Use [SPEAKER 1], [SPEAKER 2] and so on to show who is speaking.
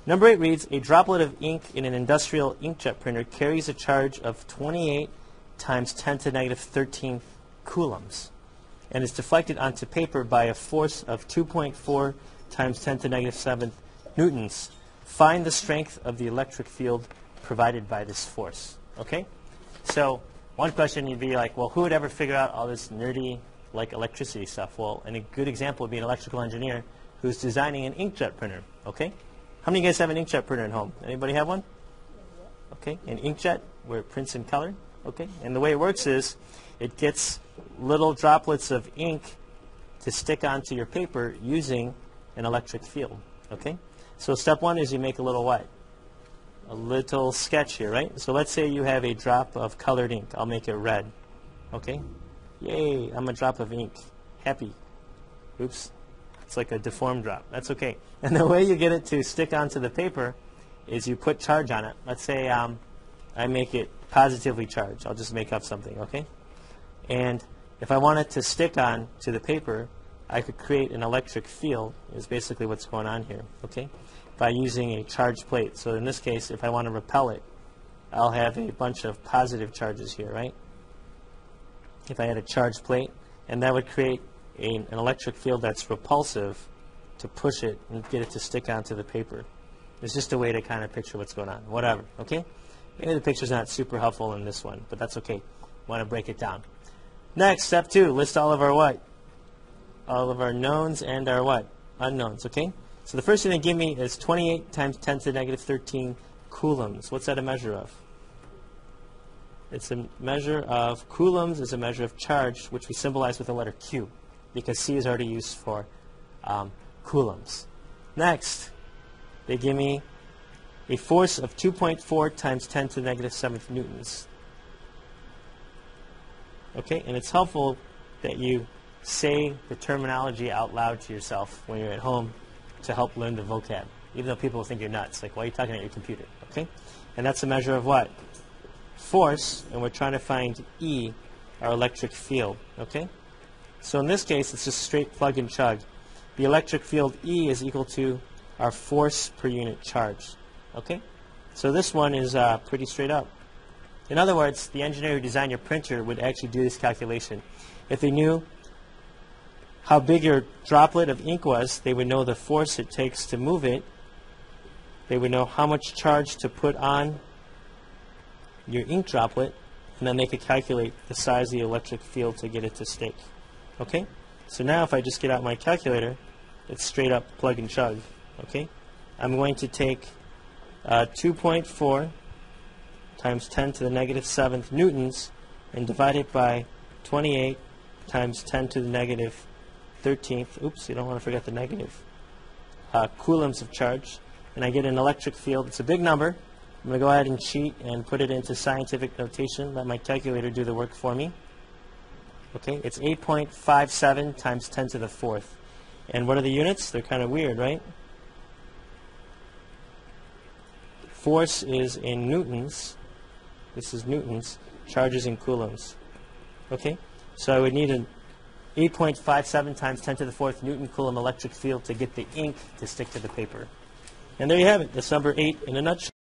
[SPEAKER 1] Number 8 reads, a droplet of ink in an industrial inkjet printer carries a charge of 28 times 10 to the negative 13 coulombs and is deflected onto paper by a force of 2.4 times 10 to the negative 7 newtons. Find the strength of the electric field provided by this force. Okay? So one question you'd be like, well, who would ever figure out all this nerdy like electricity stuff? Well, and a good example would be an electrical engineer who's designing an inkjet printer. Okay? How many of you guys have an inkjet printer at home? Anybody have one? Okay, an inkjet where it prints in color. Okay, and the way it works is it gets little droplets of ink to stick onto your paper using an electric field. Okay, so step one is you make a little what? A little sketch here, right? So let's say you have a drop of colored ink. I'll make it red. Okay, yay! I'm a drop of ink. Happy. Oops. It's like a deformed drop. That's okay. And the way you get it to stick onto the paper is you put charge on it. Let's say I make it positively charged. I'll just make up something, okay? And if I want it to stick on to the paper, I could create an electric field, is basically what's going on here, okay? By using a charged plate. So in this case, if I want to repel it, I'll have a bunch of positive charges here, right? If I had a charged plate, and that would create an electric field that's repulsive to push it and get it to stick onto the paper. It's just a way to kind of picture what's going on. Whatever, okay? Maybe the picture's not super helpful in this one, but that's okay. Want to break it down. Next, step 2, list all of our what? All of our knowns and our what? Unknowns, okay? So the first thing they give me is 28 times 10 to the negative 13 coulombs. What's that a measure of? It's a measure of coulombs is a measure of charge, which we symbolize with the letter Q, because C is already used for coulombs. Next, they give me a force of 2.4 times 10 to the negative 7th newtons. Okay, and it's helpful that you say the terminology out loud to yourself when you're at home to help learn the vocab, even though people will think you're nuts. Like, why are you talking at your computer? Okay, and that's a measure of what? Force, and we're trying to find E, our electric field. Okay. So in this case, it's just straight plug and chug. The electric field E is equal to our force per unit charge. Okay? So this one is pretty straight up. In other words, the engineer who designed your printer would actually do this calculation. If they knew how big your droplet of ink was, they would know the force it takes to move it. They would know how much charge to put on your ink droplet, and then they could calculate the size of the electric field to get it to stick. Okay? So now if I just get out my calculator, it's straight up plug and chug. Okay? I'm going to take 2.4 times 10 to the negative 7th newtons and divide it by 28 times 10 to the negative 13th. Oops, you don't want to forget the negative. Coulombs of charge. And I get an electric field. It's a big number. I'm going to go ahead and cheat and put it into scientific notation. Let my calculator do the work for me. Okay, it's 8.57 times 10 to the 4th. And what are the units? They're kind of weird, right? Force is in newtons. This is newtons. Charge is in coulombs. Okay, so I would need an 8.57 times 10 to the 4th Newton Coulomb electric field to get the ink to stick to the paper. And there you have it. That's number 8 in a nutshell.